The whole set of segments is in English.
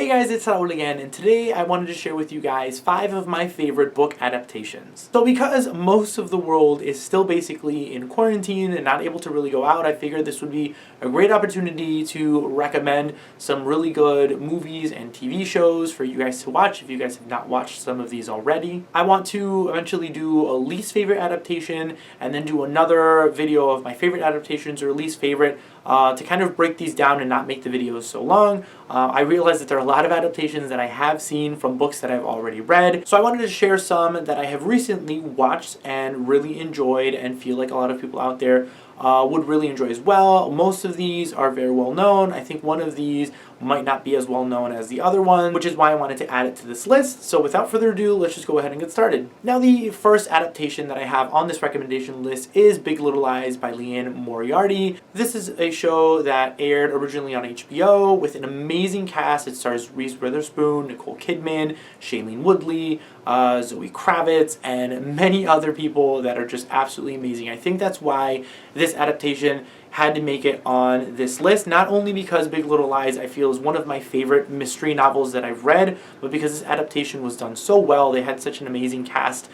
Hey guys, it's Raul again, and today I wanted to share with you guys 5 of my favorite book adaptations. So because most of the world is still basically in quarantine and not able to really go out, I figured this would be a great opportunity to recommend some really good movies and TV shows for you guys to watch if you guys have not watched some of these already. I want to eventually do a least favorite adaptation and then do another video of my favorite adaptations or least favorite to kind of break these down and not make the videos so long. I realize that there are a lot of adaptations that I have seen from books that I've already read, so I wanted to share some that I have recently watched and really enjoyed and feel like a lot of people out there would really enjoy as well. Most of these are very well known. I think one of these might not be as well known as the other one, which is why I wanted to add it to this list. So without further ado, let's just go ahead and get started. Now, the first adaptation that I have on this recommendation list is Big Little Lies by Liane Moriarty. This is a show that aired originally on HBO with an amazing cast. It stars Reese Witherspoon, Nicole Kidman, Shailene Woodley, Zoe Kravitz, and many other people that are just absolutely amazing. I think that's why this adaptation had to make it on this list, not only because Big Little Lies I feel is one of my favorite mystery novels that I've read, but because this adaptation was done so well. They had such an amazing cast.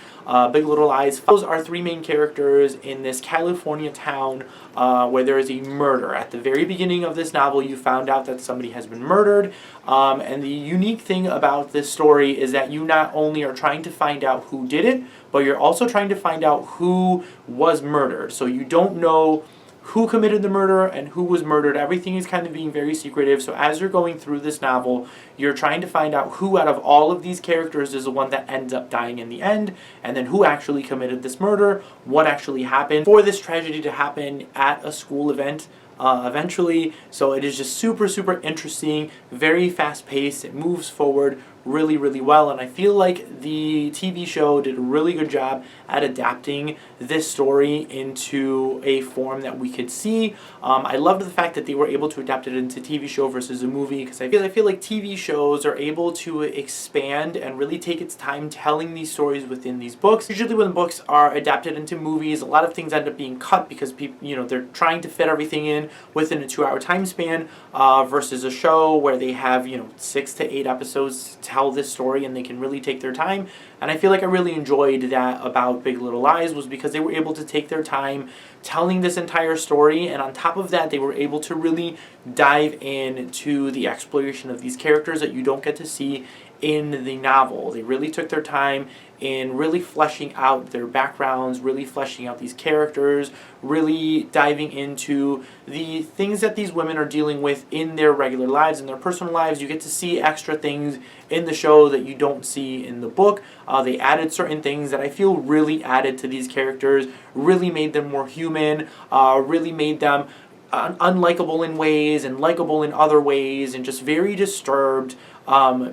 Big Little Lies follows our 3 main characters in this California town where there is a murder. At the very beginning of this novel, you found out that somebody has been murdered, and the unique thing about this story is that you not only are trying to find out who did it, but you're also trying to find out who was murdered. So you don't know who committed the murder and who was murdered. Everything is kind of being very secretive. So as you're going through this novel, you're trying to find out who out of all of these characters is the one that ends up dying in the end, and then who actually committed this murder, what actually happened for this tragedy to happen at a school event eventually. So it is just super, super interesting, very fast paced. It moves forward really, really well, and I feel like the TV show did a really good job at adapting this story into a form that we could see. I loved the fact that they were able to adapt it into TV show versus a movie, because I feel like TV shows are able to expand and really take its time telling these stories within these books. Usually when books are adapted into movies, a lot of things end up being cut because people, they're trying to fit everything in within a 2-hour time span versus a show where they have 6 to 8 episodes to tell this story and they can really take their time. And I feel like I really enjoyed that about Big Little Lies, was because they were able to take their time telling this entire story, and on top of that they were able to really dive into the exploration of these characters that you don't get to see in the novel. They really took their time in really fleshing out their backgrounds, really fleshing out these characters, really diving into the things that these women are dealing with in their regular lives, in their personal lives. You get to see extra things in the show that you don't see in the book. They added certain things that I feel really added to these characters, really made them more human, really made them unlikable in ways and likable in other ways, and just very disturbed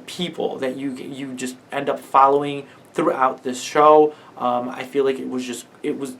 people that you just end up following throughout this show. I feel like it was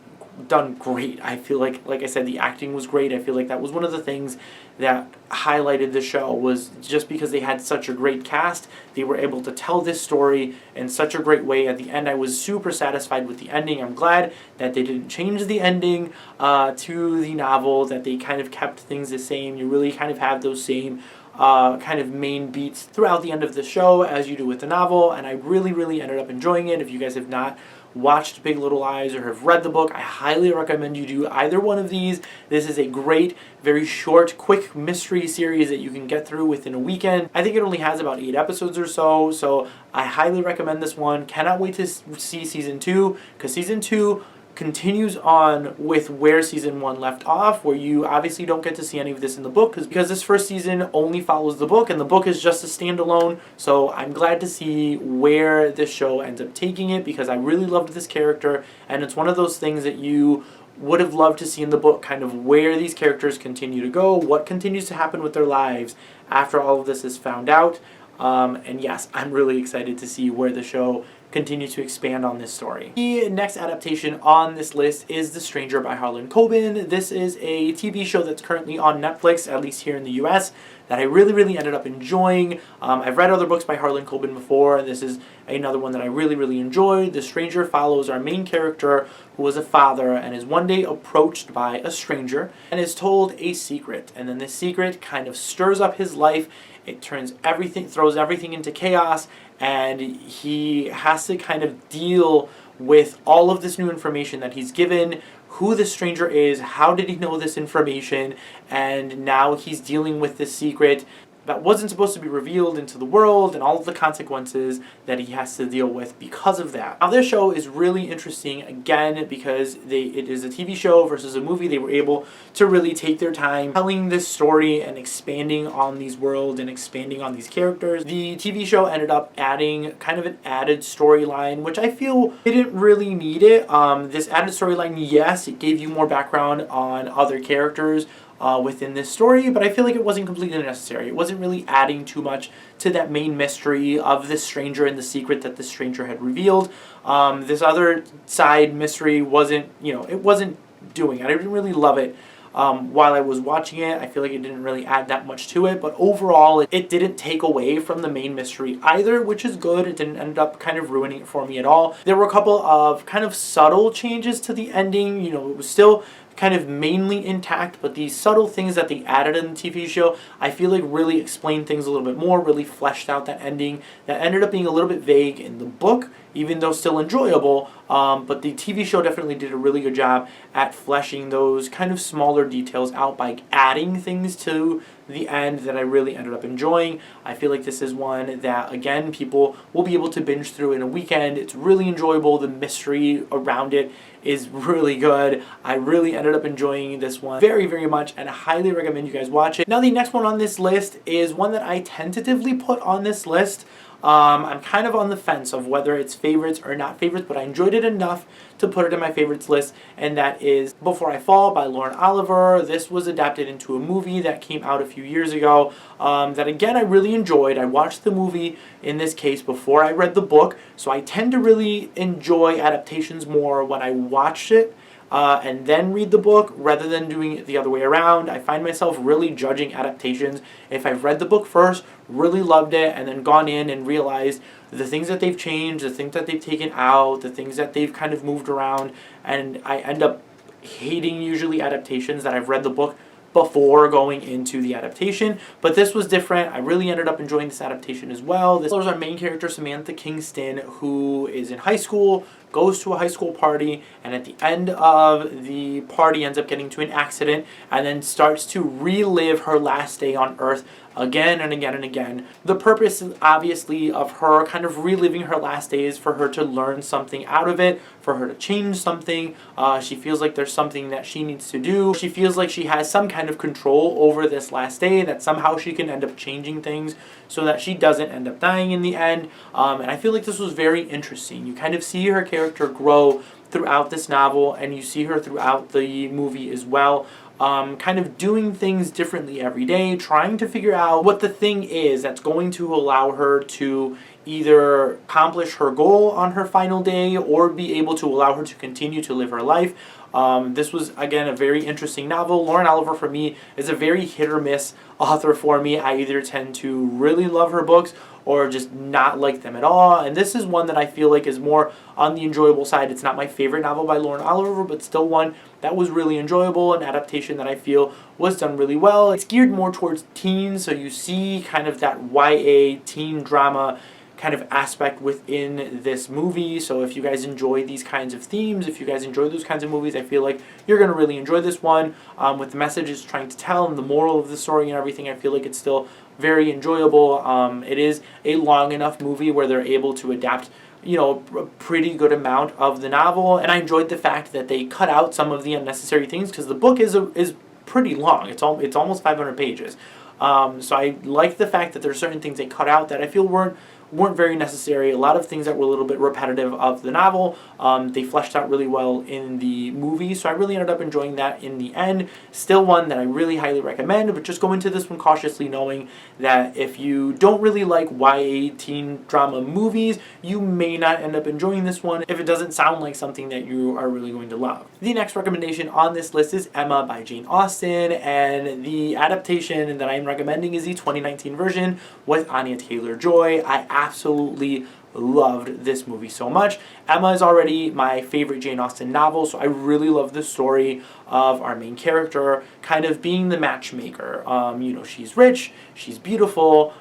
done great. I feel like I said, the acting was great. I feel like that was one of the things that highlighted the show, was just because they had such a great cast, they were able to tell this story in such a great way. At the end, I was super satisfied with the ending. I'm glad that they didn't change the ending to the novel, that they kind of kept things the same. You really kind of have those same kind of main beats throughout the end of the show as you do with the novel, and I really, really ended up enjoying it. If you guys have not watched Big Little Lies or have read the book, I highly recommend you do either one of these. This is a great, very short, quick mystery series that you can get through within a weekend. I think it only has about 8 episodes or so, so I highly recommend this one. Cannot wait to see season 2, because season 2 continues on with where season 1 left off, where you obviously don't get to see any of this in the book because this first season only follows the book, and the book is just a standalone. So I'm glad to see where this show ends up taking it, because I really loved this character, and it's one of those things that you would have loved to see in the book, kind of where these characters continue to go, what continues to happen with their lives after all of this is found out. And yes, I'm really excited to see where the show continue to expand on this story. The next adaptation on this list is The Stranger by Harlan Coben. This is a TV show that's currently on Netflix, at least here in the US, that I really, really ended up enjoying. I've read other books by Harlan Coben before, and this is another one that I really, really enjoyed. The Stranger follows our main character, who is a father and is one day approached by a stranger and is told a secret. And then this secret kind of stirs up his life It throws everything into chaos, and he has to kind of deal with all of this new information that he's given, who the stranger is, how did he know this information, and now he's dealing with this secret that wasn't supposed to be revealed into the world, and all of the consequences that he has to deal with because of that. Now this show is really interesting, again, because it is a TV show versus a movie. They were able to really take their time telling this story and expanding on these worlds and expanding on these characters. The TV show ended up adding kind of an added storyline, which I feel didn't really need it. This added storyline, yes, it gave you more background on other characters within this story, but I feel like it wasn't completely necessary. It wasn't really adding too much to that main mystery of this stranger and the secret that the stranger had revealed. This other side mystery wasn't, it wasn't doing it. I didn't really love it. While I was watching it, I feel like it didn't really add that much to it, but overall, it didn't take away from the main mystery either, which is good. It didn't end up kind of ruining it for me at all. There were a couple of kind of subtle changes to the ending. It was still kind of mainly intact, but these subtle things that they added in the TV show, I feel like really explained things a little bit more, really fleshed out that ending that ended up being a little bit vague in the book, even though still enjoyable, but the TV show definitely did a really good job at fleshing those kind of smaller details out by adding things to the end that I really ended up enjoying. I feel like this is one that, again, people will be able to binge through in a weekend. It's really enjoyable. The mystery around it is really good. I really ended up enjoying this one very, very much, and I highly recommend you guys watch it. Now, the next one on this list is one that I tentatively put on this list. I'm kind of on the fence of whether it's favorites or not favorites, but I enjoyed it enough to put it in my favorites list, and that is Before I Fall by Lauren Oliver. This was adapted into a movie that came out a few years ago that, again, I really enjoyed. I watched the movie, in this case, before I read the book, so I tend to really enjoy adaptations more when I watch it and then read the book rather than doing it the other way around. I find myself really judging adaptations if I've read the book first, really loved it, and then gone in and realized the things that they've changed, the things that they've taken out, the things that they've kind of moved around, and I end up hating usually adaptations that I've read the book before going into the adaptation, but this was different. I really ended up enjoying this adaptation as well. This was our main character, Samantha Kingston, who is in high school, goes to a high school party, and at the end of the party ends up getting into an accident and then starts to relive her last day on Earth again and again and again. The purpose, obviously, of her kind of reliving her last days for her to learn something out of it, for her to change something. She feels like there's something that she needs to do. She feels like she has some kind of control over this last day, that somehow she can end up changing things so that she doesn't end up dying in the end. And I feel like this was very interesting. You kind of see her character grow throughout this novel, and you see her throughout the movie as well. Kind of doing things differently every day, trying to figure out what the thing is that's going to allow her to either accomplish her goal on her final day or be able to allow her to continue to live her life. This was, again, a very interesting novel. Lauren Oliver, for me, is a very hit or miss author for me. I either tend to really love her books or just not like them at all. And this is one that I feel like is more on the enjoyable side. It's not my favorite novel by Lauren Oliver, but still one that was really enjoyable, an adaptation that I feel was done really well. It's geared more towards teens, so you see kind of that YA teen drama kind of aspect within this movie. So if you guys enjoy these kinds of themes, if you guys enjoy those kinds of movies, I feel like you're going to really enjoy this one. With the message it's trying to tell and the moral of the story and everything, I feel like it's still very enjoyable. It is a long enough movie where they're able to adapt a pretty good amount of the novel, and I enjoyed the fact that they cut out some of the unnecessary things, because the book is pretty long. It's almost 500 pages. So I like the fact that there's certain things they cut out that I feel weren't very necessary. A lot of things that were a little bit repetitive of the novel, they fleshed out really well in the movie, so I really ended up enjoying that in the end. Still one that I really highly recommend, but just go into this one cautiously, knowing that if you don't really like YA teen drama movies, you may not end up enjoying this one if it doesn't sound like something that you are really going to love. The next recommendation on this list is Emma by Jane Austen, and the adaptation that I'm recommending is the 2019 version with Anya Taylor-Joy. I absolutely loved this movie so much. Emma is already my favorite Jane Austen novel, so I really love the story of our main character kind of being the matchmaker. She's rich, she's beautiful,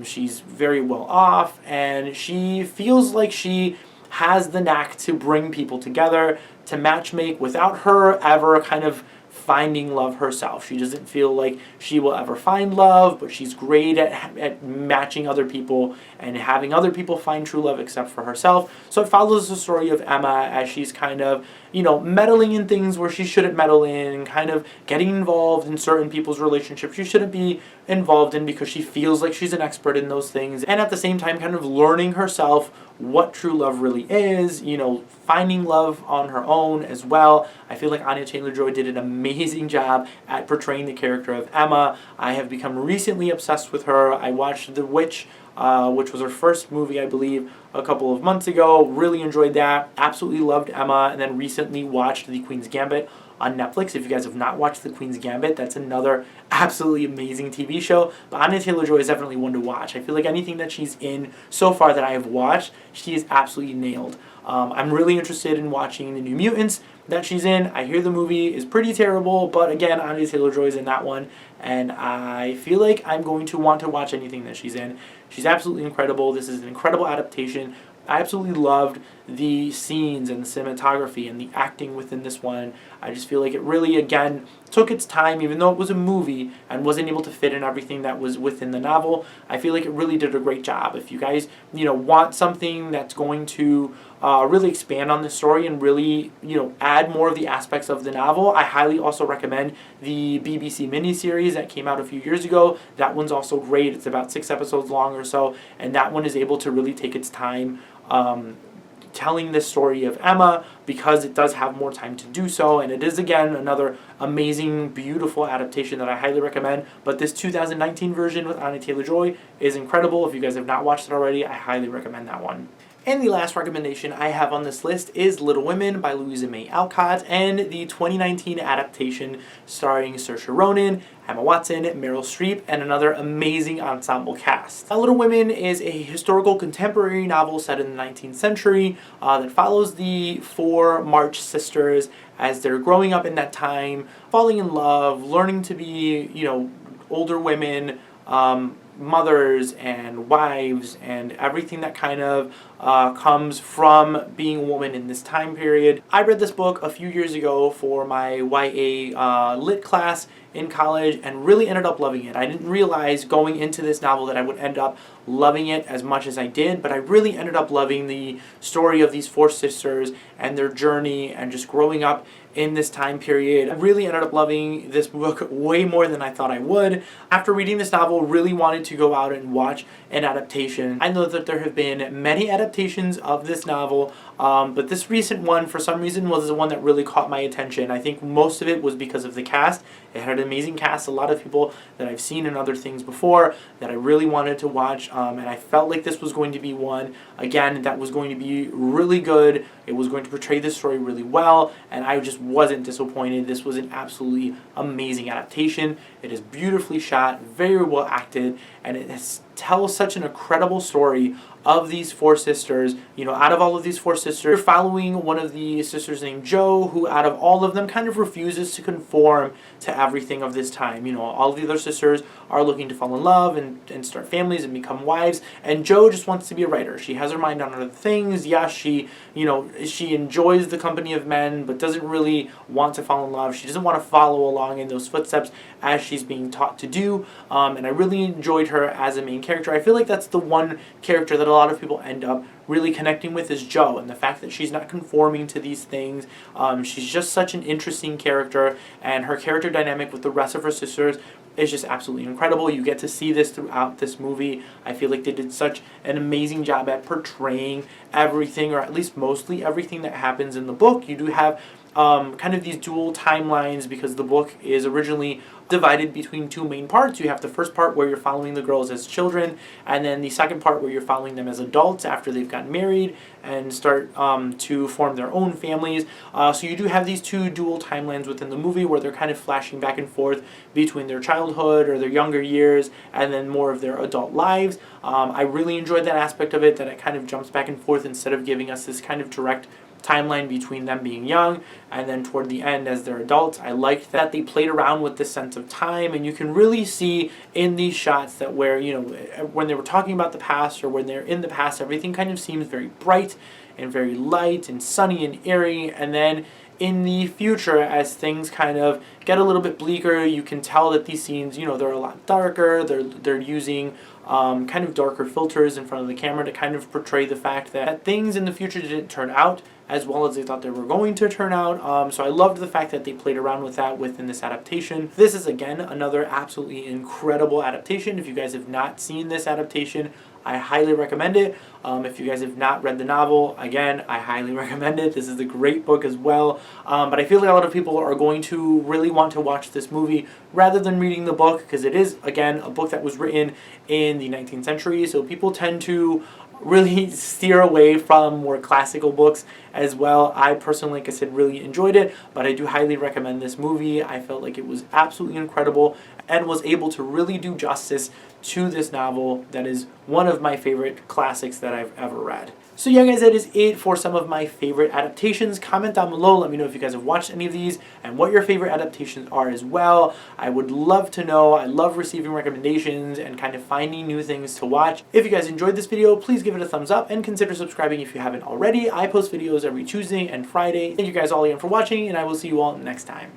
she's very well off, and she feels like she has the knack to bring people together, to matchmake without her ever kind of finding love herself. She doesn't feel like she will ever find love, but she's great at matching other people and having other people find true love except for herself. So it follows the story of Emma as she's kind of, meddling in things where she shouldn't meddle in, kind of getting involved in certain people's relationships she shouldn't be involved in because she feels like she's an expert in those things, and at the same time kind of learning herself what true love really is, finding love on her own as well. I feel like Anya Taylor-Joy did an amazing job at portraying the character of Emma. I have become recently obsessed with her. I watched The Witch, which was her first movie, I believe, a couple of months ago. Really enjoyed that. Absolutely loved Emma. And then recently watched The Queen's Gambit on Netflix. If you guys have not watched The Queen's Gambit, that's another absolutely amazing TV show. But Anya Taylor-Joy is definitely one to watch. I feel like anything that she's in so far that I have watched, she is absolutely nailed. I'm really interested in watching the New Mutants that she's in. I hear the movie is pretty terrible, but again, Anya Taylor-Joy is in that one, and I feel like I'm going to want to watch anything that she's in. She's absolutely incredible. This is an incredible adaptation. I absolutely loved the scenes and the cinematography and the acting within this one. I just feel like it really, again, took its time, even though it was a movie and wasn't able to fit in everything that was within the novel. I feel like it really did a great job. If you guys, want something that's going to really expand on the story and really, add more of the aspects of the novel, I highly also recommend the BBC miniseries that came out a few years ago. That one's also great. It's about 6 episodes long or so, and that one is able to really take its time telling the story of Emma because it does have more time to do so, and it is, again, another amazing, beautiful adaptation that I highly recommend. But this 2019 version with Anya Taylor-Joy is incredible. If you guys have not watched it already, I highly recommend that one. And the last recommendation I have on this list is Little Women by Louisa May Alcott, and the 2019 adaptation starring Saoirse Ronan, Emma Watson, Meryl Streep, and another amazing ensemble cast. Now, Little Women is a historical contemporary novel set in the 19th century that follows the 4 March sisters as they're growing up in that time, falling in love, learning to be, older women, mothers and wives, and everything that kind of comes from being a woman in this time period. I read this book a few years ago for my YA lit class in college and really ended up loving it. I didn't realize going into this novel that I would end up loving it as much as I did, but I really ended up loving the story of these 4 sisters and their journey and just growing up in this time period. I really ended up loving this book way more than I thought I would. After reading this novel, really wanted to go out and watch an adaptation. I know that there have been many adaptations of this novel, but this recent one, for some reason, was the one that really caught my attention. I think most of it was because of the cast. It had an amazing cast, a lot of people that I've seen in other things before that I really wanted to watch, and I felt like this was going to be one, again, that was going to be really good. It was going to portray this story really well, and I just wasn't disappointed. This was an absolutely amazing adaptation. It is beautifully shot, very well acted, and it tells such an incredible story of these 4 sisters. Out of all of these 4 sisters, you're following one of the sisters named Jo, who out of all of them kind of refuses to conform to everything of this time. All of the other sisters are looking to fall in love and start families and become wives, and Jo just wants to be a writer. She has her mind on other things. Yes, she enjoys the company of men, but doesn't really want to fall in love. She doesn't want to follow along in those footsteps as she's being taught to do, and I really enjoyed her as a main character. I feel like that's the one character that a lot of people end up really connecting with is Jo, and the fact that she's not conforming to these things. She's just such an interesting character, and her character dynamic with the rest of her sisters is just absolutely incredible. You get to see this throughout this movie. I feel like they did such an amazing job at portraying everything, or at least mostly everything that happens in the book. You do have kind of these dual timelines because the book is originally divided between two main parts. You have the first part where you're following the girls as children, and then the second part where you're following them as adults after they've gotten married and start to form their own families. So you do have these two dual timelines within the movie where they're kind of flashing back and forth between their childhood or their younger years and then more of their adult lives. I really enjoyed that aspect of it, that it kind of jumps back and forth instead of giving us this kind of direct timeline between them being young and then toward the end as they're adults. I liked that they played around with this sense of time, and you can really see in these shots that where, you know, when they were talking about the past or when they're in the past, everything kind of seems very bright and very light and sunny and airy, and then in the future, as things kind of get a little bit bleaker, you can tell that these scenes, you know, they're a lot darker. They're using kind of darker filters in front of the camera to kind of portray the fact that things in the future didn't turn out as well as they thought they were going to turn out. So I loved the fact that they played around with that within this adaptation. This is, again, another absolutely incredible adaptation. If you guys have not seen this adaptation, I highly recommend it. If you guys have not read the novel, again, I highly recommend it. This is a great book as well. But I feel like a lot of people are going to really want to watch this movie rather than reading the book, because it is, again, a book that was written in the 19th century. So people tend to really steer away from more classical books as well. I personally, like I said, really enjoyed it, but I do highly recommend this movie. I felt like it was absolutely incredible and was able to really do justice to this novel that is one of my favorite classics that I've ever read. So yeah, guys, that is it for some of my favorite adaptations. Comment down below, let me know if you guys have watched any of these and what your favorite adaptations are as well. I would love to know. I love receiving recommendations and kind of finding new things to watch. If you guys enjoyed this video, please give it a thumbs up and consider subscribing if you haven't already. I post videos every Tuesday and Friday. Thank you guys all again for watching, and I will see you all next time.